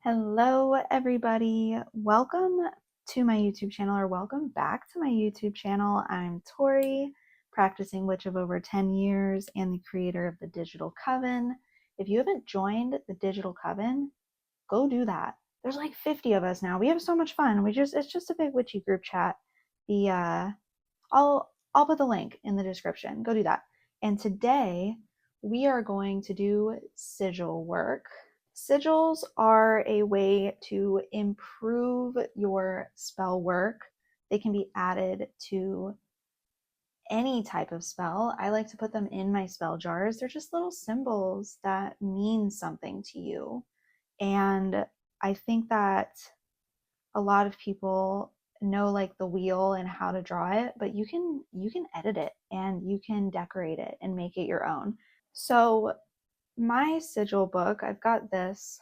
Hello, everybody. Welcome to my YouTube channel, or welcome back to my YouTube channel. I'm Tori, practicing witch of over 10 years and the creator of the Digital Coven. If you haven't joined the Digital Coven, go do that. There's like 50 of us now. We have so much fun. It's just a big witchy group chat. I'll put the link in the description. Go do that. And today we are going to do sigil work. Sigils are a way to improve your spell work. They can be added to any type of spell. I like to put them in my spell jars. They're just little symbols that mean something to you. And I think that a lot of people know like the wheel and how to draw it, but you can edit it and you can decorate it and make it your own. So my sigil book, I've got this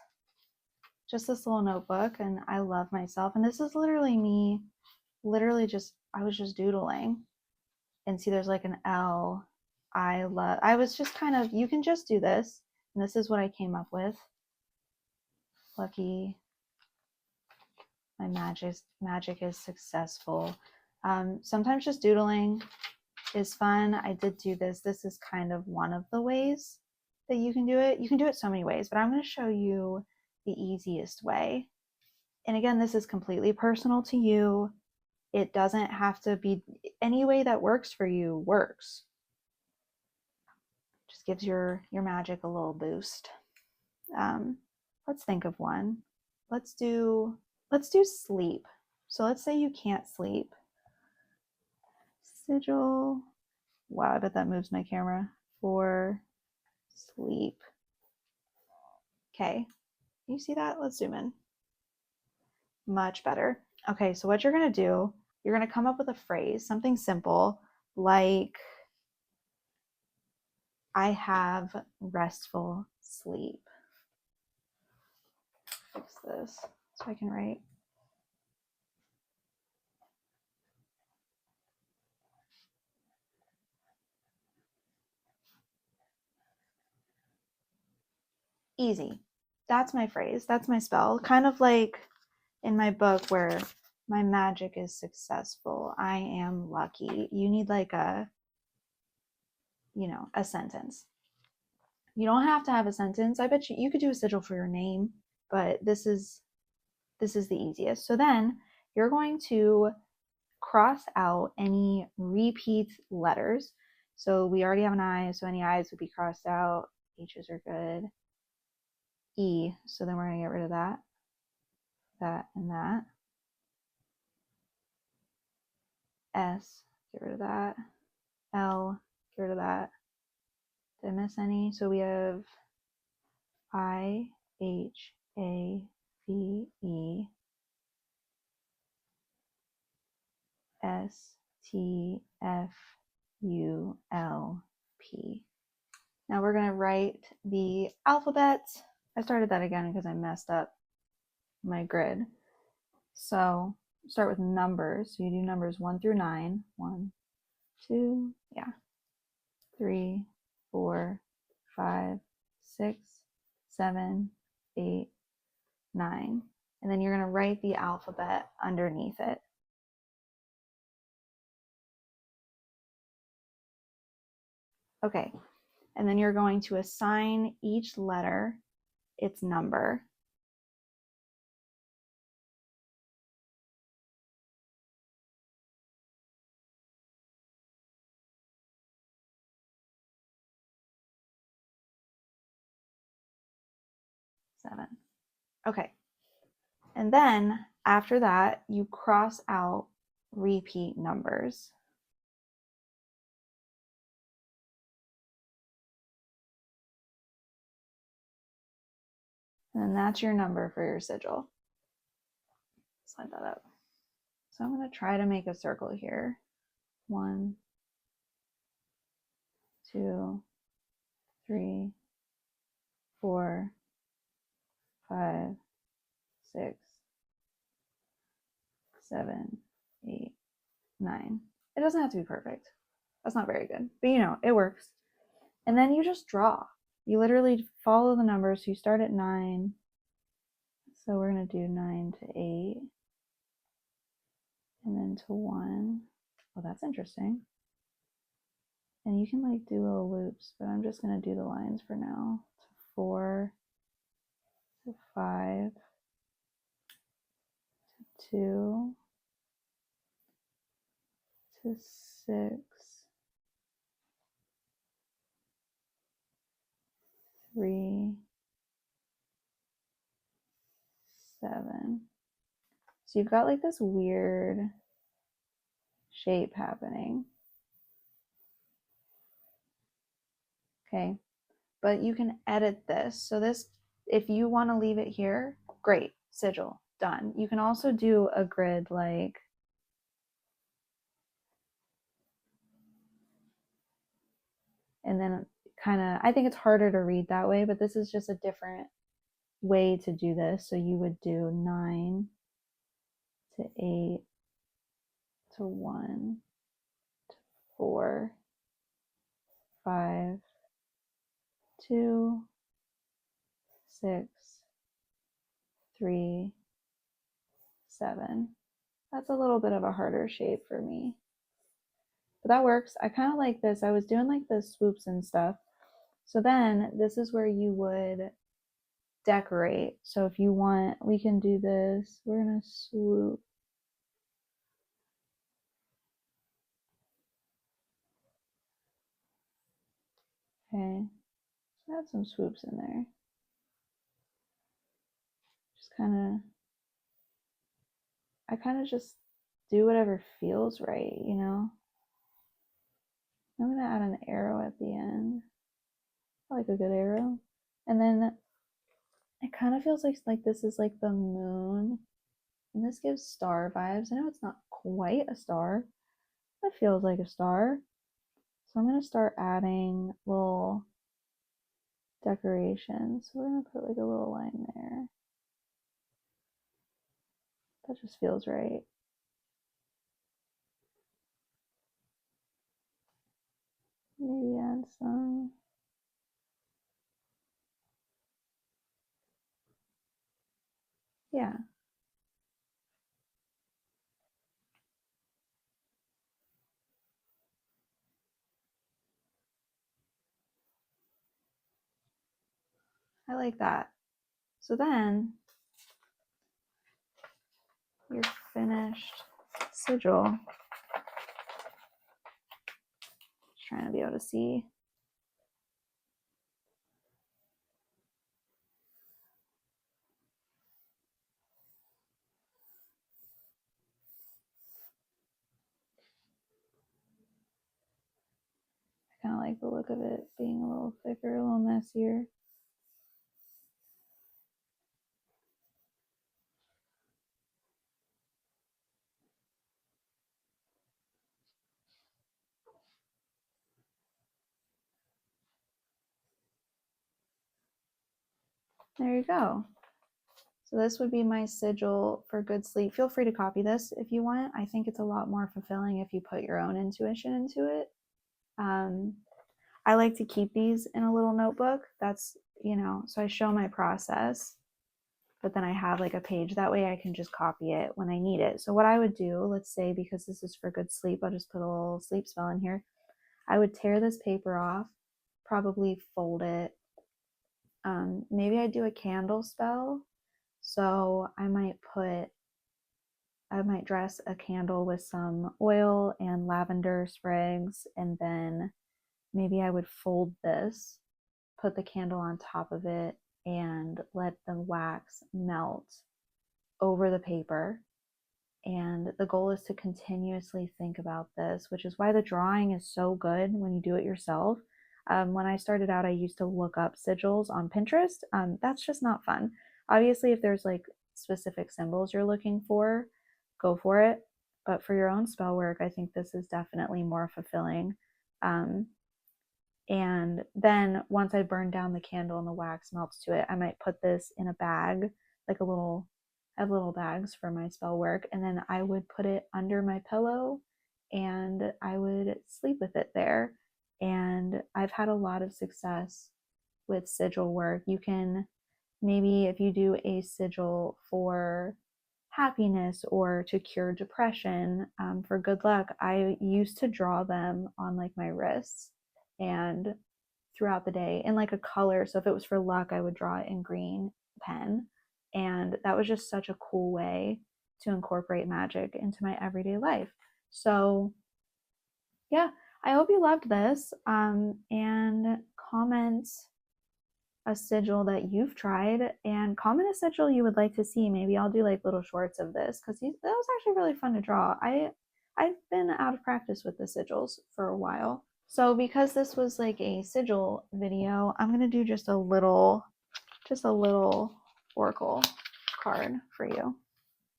little notebook, and I love myself. And this is literally me, I was just doodling. And see, there's like an L. I was just kind of, you can just do this. And this is what I came up with. Lucky, my magic is successful. Sometimes just doodling is fun. I did do this. This is kind of one of the ways that you can do it. You can do it so many ways, but I'm going to show you the easiest way. And again, this is completely personal to you. It doesn't have to be any way that works for you works. Just gives your magic a little boost. Let's think of one. Let's do sleep. So let's say you can't sleep. Sigil. Wow, I bet that moves my camera. For sleep. Okay, you see that? Let's zoom in. Much better. Okay, so what you're gonna do, you're gonna come up with a phrase, something simple like, I have restful sleep. Fix this so I can write. Easy. That's my phrase. That's my spell. Kind of like in my book where my magic is successful. I am lucky. You need like a sentence. You don't have to have a sentence. I bet you could do a sigil for your name, but this is the easiest. So then you're going to cross out any repeat letters. So we already have an I, so any I's would be crossed out. H's are good. E, so then we're going to get rid of that, and that. S, get rid of that. L, get rid of that. Did I miss any? So we have I, H, A, V, E, S, T, F, U, L, P. Now we're going to write the alphabet. I started that again because I messed up my grid. So start with numbers. So you do numbers 1 through 9. 1, 2, 3, 4, 5, 6, 7, 8, 9. And then you're going to write the alphabet underneath it. Okay. And then you're going to assign each letter its number. Seven. Okay. And then after that, you cross out repeat numbers. And then that's your number for your sigil. Slide that up. So I'm going to try to make a circle here. 1, 2, 3, 4, 5, 6, 7, 8, 9. It doesn't have to be perfect. That's not very good, but it works. And then you just draw. You literally follow the numbers. So you start at 9. Let's So we're going to do 9 to 8 and then to 1. Well, that's interesting. And you can like do little loops, but I'm just going to do the lines for now. To 4 to 5 to 2 to 6, 3, 7. So you've got like this weird shape happening. Okay, but you can edit this. So this, if you want to leave it here, great, sigil, done. You can also do a grid like, and then kind of, I think it's harder to read that way, but this is just a different way to do this. So you would do 9 to 8 to 1 to 4, 5, 2, 6, 3, 7. That's a little bit of a harder shape for me, but that works. I kind of like this. I was doing like the swoops and stuff. So then this is where you would decorate. So if you want, we can do this. We're going to swoop. Okay. So add some swoops in there. Just kind of, I kind of just do whatever feels right, you know? I'm going to add an arrow at the end. I like a good arrow. And then it kind of feels like this is like the moon. And this gives star vibes. I know it's not quite a star, but it feels like a star. So I'm going to start adding little decorations. So we're going to put like a little line there. That just feels right. Maybe add some. Yeah. I like that. So then your finished sigil. Just trying to be able to see. I kind of like the look of it being a little thicker, a little messier. There you go. So this would be my sigil for good sleep. Feel free to copy this if you want. I think it's a lot more fulfilling if you put your own intuition into it. I like to keep these in a little notebook. That's, you know, so I show my process, but then I have like a page. That way I can just copy it when I need it. So what I would do, let's say, because this is for good sleep, I'll just put a little sleep spell in here. I would tear this paper off, probably fold it. Maybe I do a candle spell. So I might dress a candle with some oil and lavender sprigs, and then maybe I would fold this, put the candle on top of it, and let the wax melt over the paper. And the goal is to continuously think about this, which is why the drawing is so good when you do it yourself. When I started out, I used to look up sigils on Pinterest. That's just not fun. Obviously, if there's like specific symbols you're looking for, go for it. But for your own spell work, I think this is definitely more fulfilling. And then once I burn down the candle and the wax melts to it, I might put this in a bag, like I have little bags for my spell work, and then I would put it under my pillow and I would sleep with it there. And I've had a lot of success with sigil work. You can Maybe if you do a sigil for happiness or to cure depression, for good luck, I used to draw them on like my wrists and throughout the day in like a color. So if it was for luck, I would draw it in green pen. And that was just such a cool way to incorporate magic into my everyday life. So yeah, I hope you loved this. And comment a sigil that you've tried and comment a sigil you would like to see. Maybe I'll do like little shorts of this because that was actually really fun to draw. I've been out of practice with the sigils for a while. So because this was like a sigil video, I'm gonna do just a little oracle card for you.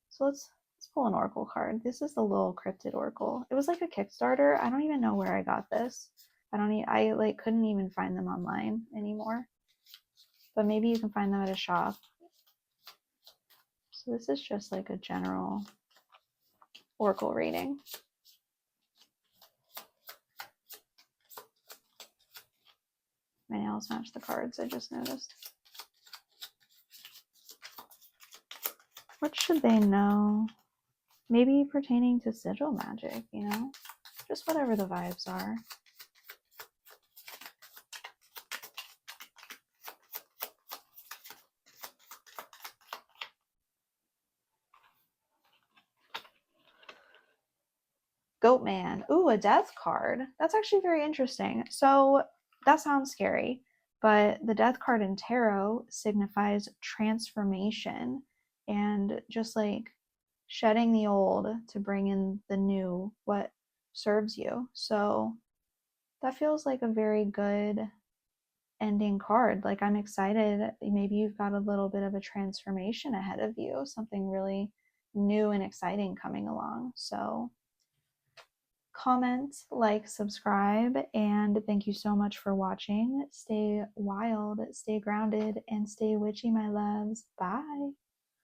So let's pull an oracle card. This is the little cryptid oracle. It was like a Kickstarter. I don't even know where I got this. I like couldn't even find them online anymore. But maybe you can find them at a shop. So this is just like a general oracle reading. My nails match the cards, I just noticed. What should they know? Maybe pertaining to sigil magic, you know? Just whatever the vibes are. Goatman. Ooh, a death card. That's actually very interesting. So that sounds scary, but the death card in tarot signifies transformation and just like shedding the old to bring in the new, what serves you. So that feels like a very good ending card. Like I'm excited. Maybe you've got a little bit of a transformation ahead of you, something really new and exciting coming along. So comment, like, subscribe, and thank you so much for watching. Stay wild, stay grounded, and stay witchy, my loves. Bye.